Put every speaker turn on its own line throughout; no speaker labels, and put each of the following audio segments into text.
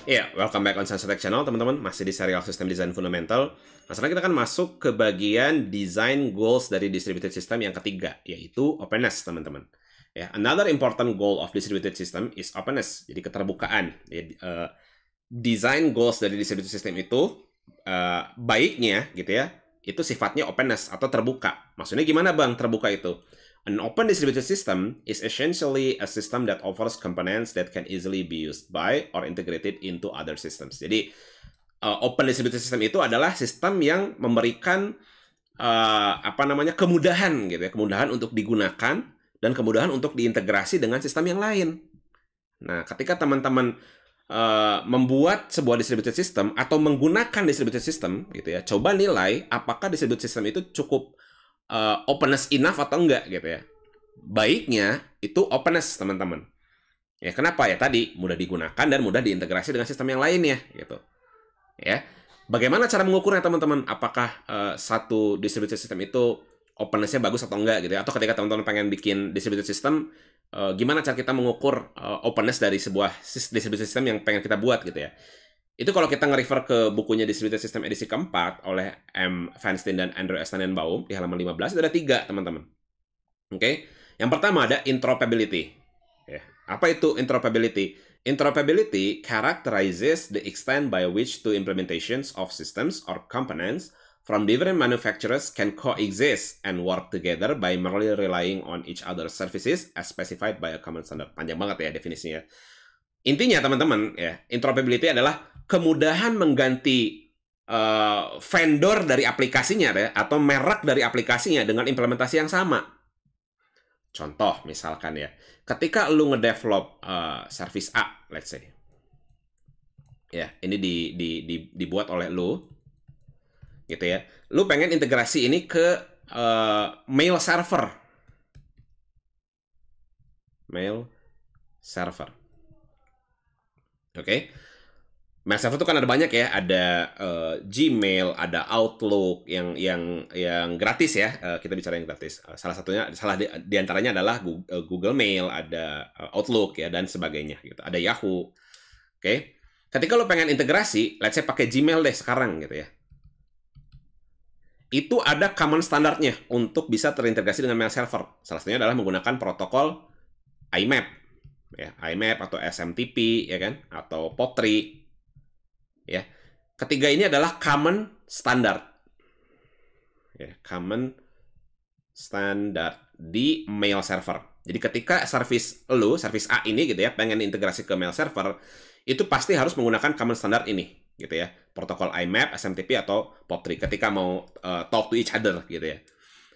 Iya, welcome back on Sunset Channel, teman-teman. Masih di serial System Design Fundamental. Nah, sekarang kita akan masuk ke bagian design goals dari distributed system yang ketiga, yaitu openness, teman-teman. Ya, another important goal of distributed system is openness, jadi keterbukaan. Jadi, design goals dari distributed system itu baiknya, gitu ya, itu sifatnya openness atau terbuka. Maksudnya gimana, Bang, terbuka itu? An open distributed system is essentially a system that offers components that can easily be used by or integrated into other systems. Jadi, open distributed system itu adalah sistem yang memberikan kemudahan gitu ya, kemudahan untuk digunakan dan kemudahan untuk diintegrasi dengan sistem yang lain. Nah, ketika teman-teman membuat sebuah distributed system atau menggunakan distributed system gitu ya, coba nilai apakah distributed system itu cukup openness enough atau enggak gitu ya. Baiknya itu openness, teman-teman. Ya, kenapa? Ya tadi mudah digunakan dan mudah diintegrasi dengan sistem yang lainnya gitu. Ya. Bagaimana cara mengukurnya, teman-teman? Apakah satu distributed system itu openness-nya bagus atau enggak gitu ya? Atau ketika teman-teman pengen bikin distributed system, gimana cara kita mengukur openness dari sebuah distributed system yang pengen kita buat gitu ya? Itu kalau kita nge-refer ke bukunya Distributed System edisi keempat oleh M. Feinstein dan Andrew S. Tannenbaum di halaman 15, itu ada 3, teman-teman. Oke? Yang pertama ada interoperability. Ya. Apa itu interoperability? Interoperability characterizes the extent by which two implementations of systems or components from different manufacturers can coexist and work together by merely relying on each other's services as specified by a common standard. Panjang banget ya definisinya. Intinya, teman-teman, ya, interoperability adalah kemudahan mengganti vendor dari aplikasinya ya, atau merek dari aplikasinya dengan implementasi yang sama. Contoh, misalkan ya, ketika lu ngedevelop service A, let's say, ya, ini dibuat oleh lu, gitu ya, lu pengen integrasi ini ke mail server, oke? Mail server itu kan ada banyak ya, ada Gmail, ada Outlook yang gratis ya. Kita bicara yang gratis. Salah satunya, di antaranya adalah Google Mail, ada Outlook ya dan sebagainya gitu. Ada Yahoo. Oke. Ketika lo pengen integrasi, let's say pakai Gmail deh sekarang gitu ya. Itu ada common standarnya untuk bisa terintegrasi dengan mail server. Salah satunya adalah menggunakan protokol IMAP ya, IMAP atau SMTP ya kan, atau POP3. Ya. Ketiga ini adalah common standard. Ya, common standard di mail server. Jadi ketika service A ini gitu ya, pengen integrasi ke mail server, itu pasti harus menggunakan common standard ini gitu ya. Protokol IMAP, SMTP atau POP3 ketika mau talk to each other gitu ya.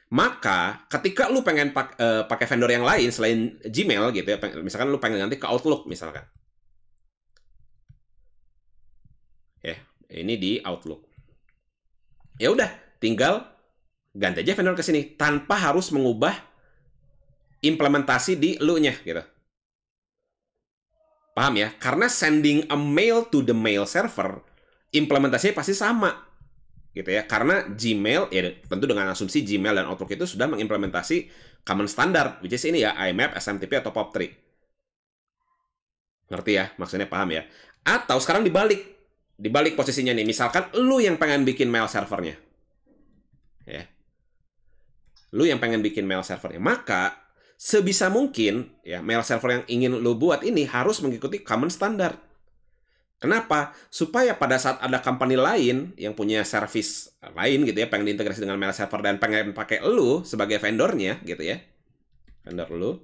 Maka ketika lu pengen pakai vendor yang lain selain Gmail gitu ya, misalkan lu pengen ganti ke Outlook misalkan. Ya, ini di Outlook. Ya udah, tinggal ganti aja vendor ke sini tanpa harus mengubah implementasi di lu-nya gitu. Paham ya? Karena sending a mail to the mail server, implementasinya pasti sama. Gitu ya. Karena Gmail, ya tentu dengan asumsi Gmail dan Outlook itu sudah mengimplementasi common standard, which is ini ya, IMAP, SMTP, atau POP3. Ngerti ya? Maksudnya paham ya? Atau sekarang dibalik posisinya nih, misalkan lu yang pengen bikin mail servernya, ya, lu yang pengen bikin mail servernya, maka sebisa mungkin ya mail server yang ingin lu buat ini harus mengikuti common standard. Kenapa? Supaya pada saat ada company lain yang punya service lain gitu ya, pengen diintegrasi dengan mail server dan pengen pakai lu sebagai vendornya gitu ya, vendor lu,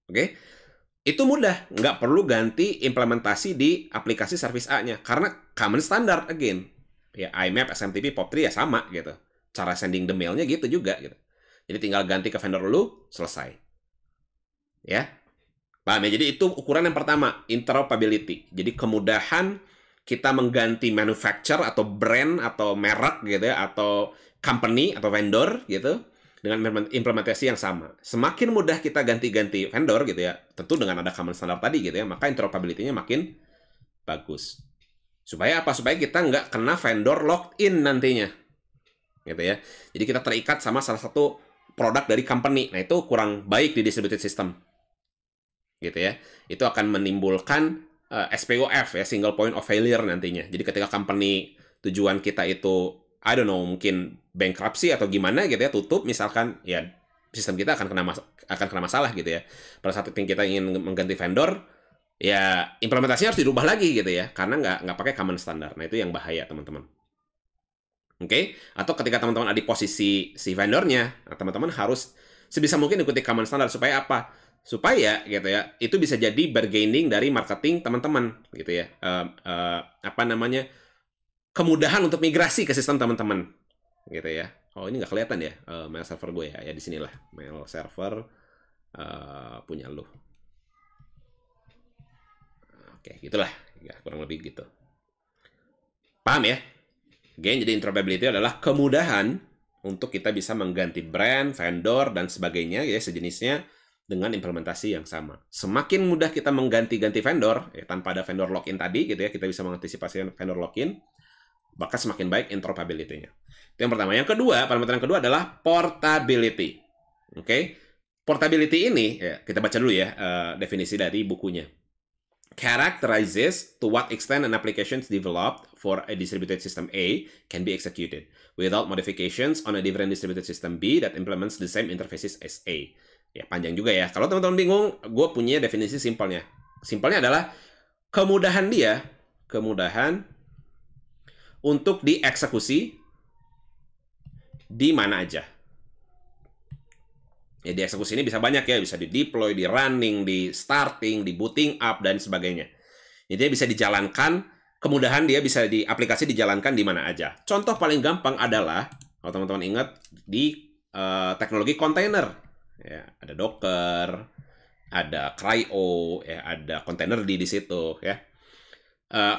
oke? Itu mudah, nggak perlu ganti implementasi di aplikasi service A-nya karena common standard again. Ya, IMAP, SMTP, POP3 ya sama gitu. Cara sending the mail-nya gitu juga gitu. Jadi tinggal ganti ke vendor lu, selesai. Ya. Paham ya? Jadi itu ukuran yang pertama, interoperability. Jadi kemudahan kita mengganti manufacturer atau brand atau merek gitu ya, atau company atau vendor gitu dengan implementasi yang sama. Semakin mudah kita ganti-ganti vendor gitu ya, tentu dengan ada common standard tadi gitu ya, maka interoperability-nya makin bagus. Supaya apa? Supaya kita nggak kena vendor locked in nantinya. Gitu ya. Jadi kita terikat sama salah satu produk dari company. Nah, itu kurang baik di distributed system. Gitu ya. Itu akan menimbulkan SPOF ya, single point of failure nantinya. Jadi ketika company tujuan kita itu, I don't know, mungkin bankruptcy atau gimana gitu ya, tutup misalkan, ya sistem kita akan kena masalah gitu ya. Pada saat kita ingin mengganti vendor, ya implementasinya harus dirubah lagi gitu ya, karena nggak pakai common standard. Nah itu yang bahaya teman-teman. Oke? Atau ketika teman-teman ada di posisi si vendornya, nah, teman-teman harus sebisa mungkin ikuti common standard supaya apa? Supaya gitu ya, itu bisa jadi bargaining dari marketing teman-teman gitu ya. Apa namanya? Kemudahan untuk migrasi ke sistem teman-teman gitu ya. Oh ini nggak kelihatan ya mail server gue ya. Ya di sinilah mail server punya lu. Oke, gitulah. Ya, kurang lebih gitu. Paham ya? Again, jadi interoperability adalah kemudahan untuk kita bisa mengganti brand, vendor, dan sebagainya ya sejenisnya dengan implementasi yang sama. Semakin mudah kita mengganti-ganti vendor, ya, tanpa ada vendor login tadi gitu ya, kita bisa mengantisipasi vendor login, maka semakin baik interoperability-nya. Itu yang pertama. Yang kedua, parameter yang kedua adalah portability. Oke? Portability ini, ya, kita baca dulu ya definisi dari bukunya. Characterizes to what extent an application developed for a distributed system A can be executed without modifications on a different distributed system B that implements the same interfaces as A. Ya, panjang juga ya. Kalau teman-teman bingung, gue punya definisi simpelnya. Simpelnya adalah kemudahan untuk dieksekusi di mana aja. Ya, dieksekusi ini bisa banyak ya, bisa di deploy, di running, di starting, di booting up, dan sebagainya. Jadi dia bisa dijalankan, kemudahan dia bisa di aplikasi dijalankan di mana aja. Contoh paling gampang adalah, kalau teman-teman ingat, di teknologi kontainer. Ya, ada Docker, ada CRI-O, ya, ada kontainer di situ. Ya.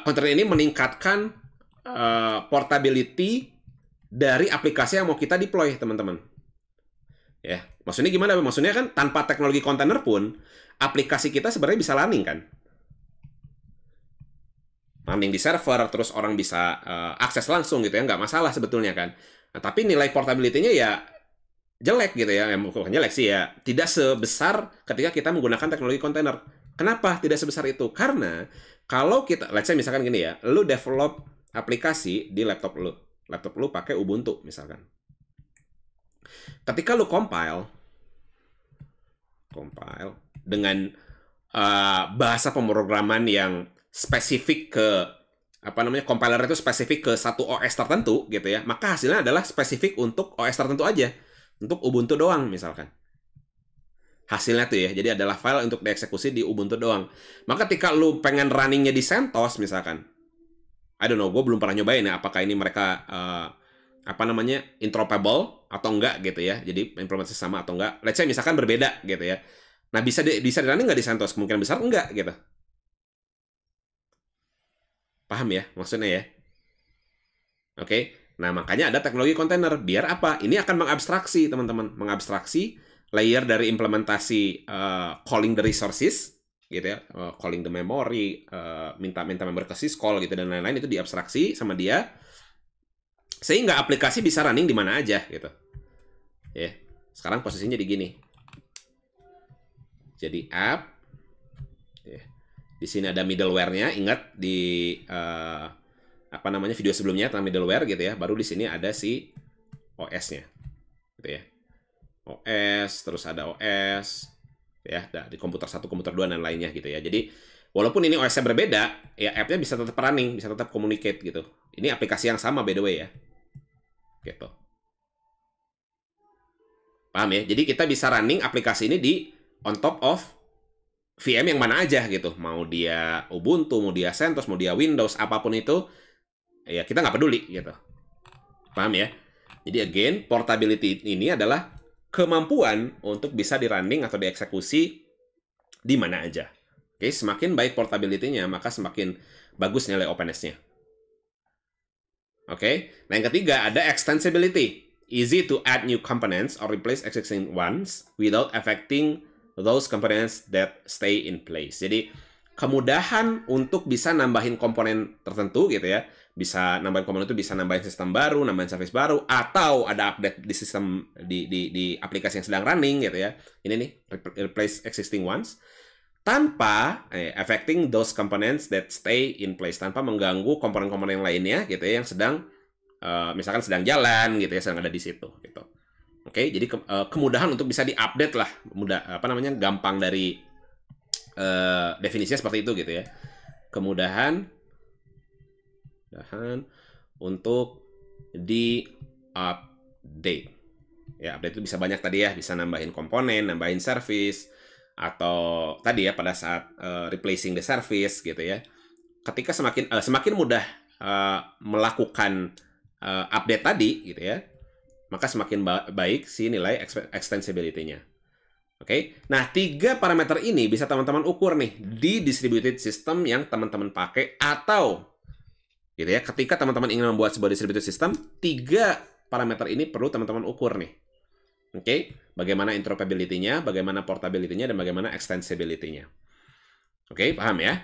Kontainer ini meningkatkan portability dari aplikasi yang mau kita deploy, teman-teman. Ya, maksudnya gimana? Maksudnya kan tanpa teknologi kontainer pun aplikasi kita sebenarnya bisa running kan? Running di server, terus orang bisa akses langsung gitu ya, nggak masalah sebetulnya kan. Nah, tapi nilai portability-nya ya jelek gitu ya, bukan jelek sih ya, tidak sebesar ketika kita menggunakan teknologi kontainer. Kenapa tidak sebesar itu? Karena kalau kita, let's say misalkan gini ya, lu develop aplikasi di laptop lu pakai Ubuntu misalkan. Ketika lu compile dengan bahasa pemrograman yang spesifik ke compiler itu spesifik ke satu OS tertentu gitu ya, maka hasilnya adalah spesifik untuk OS tertentu aja, untuk Ubuntu doang misalkan. Hasilnya tuh ya, jadi adalah file untuk dieksekusi di Ubuntu doang. Maka ketika lu pengen runningnya di CentOS misalkan, I don't know, gue belum pernah nyobain ya, apakah ini mereka interoperable atau enggak gitu ya. Jadi implementasi sama atau enggak. Let's say misalkan berbeda gitu ya. Nah, bisa di-running nggak di CentOS? Kemungkinan besar enggak gitu. Paham ya maksudnya ya? Oke. Nah, makanya ada teknologi kontainer. Biar apa? Ini akan mengabstraksi, teman-teman. Mengabstraksi layer dari implementasi calling the resources gitu ya, calling the memory, minta memory ke syscall gitu dan lain-lain, itu diabstraksi sama dia sehingga aplikasi bisa running di mana aja gitu. Ya. Sekarang posisinya di gini. Jadi app, ya. Di sini ada middleware-nya. Ingat di video sebelumnya tentang middleware gitu ya. Baru di sini ada si OS-nya, gitu ya. OS, terus ada OS, ya, di komputer 1, komputer 2 dan lainnya gitu ya. Jadi walaupun ini OS-nya berbeda, ya app-nya bisa tetap running, bisa tetap communicate gitu. Ini aplikasi yang sama by the way ya. Gitu. Paham ya? Jadi kita bisa running aplikasi ini di on top of VM yang mana aja gitu. Mau dia Ubuntu, mau dia CentOS, mau dia Windows, apapun itu, ya kita nggak peduli gitu. Paham ya? Jadi again, portability ini adalah kemampuan untuk bisa di-running atau dieksekusi di mana aja. Oke, semakin baik portability-nya, maka semakin bagus nilai openness-nya. Oke, nah yang ketiga ada extensibility. Easy to add new components or replace existing ones without affecting those components that stay in place. Jadi kemudahan untuk bisa nambahin komponen tertentu gitu ya. Bisa nambahin komponen itu bisa nambahin sistem baru, nambahin service baru, atau ada update di sistem di aplikasi yang sedang running gitu ya. Ini nih replace existing ones. tanpa affecting those components that stay in place, tanpa mengganggu komponen-komponen lainnya gitu ya yang sedang misalkan sedang jalan gitu ya, sedang ada di situ gitu. Oke, jadi kemudahan untuk bisa diupdate lah, gampang dari definisinya seperti itu gitu ya. Kemudahan untuk di-update. Ya, update itu bisa banyak tadi ya, bisa nambahin komponen, nambahin service, atau tadi ya pada saat replacing the service gitu ya. Ketika semakin mudah melakukan update tadi gitu ya, maka semakin baik si nilai extensibility-nya. Oke, nah 3 parameter ini bisa teman-teman ukur nih di distributed system yang teman-teman pakai, atau gitu ya, ketika teman-teman ingin membuat sebuah distributed system, 3 parameter ini perlu teman-teman ukur nih. Oke, bagaimana interoperability-nya, bagaimana portability-nya, dan bagaimana extensibility-nya. Oke, paham ya?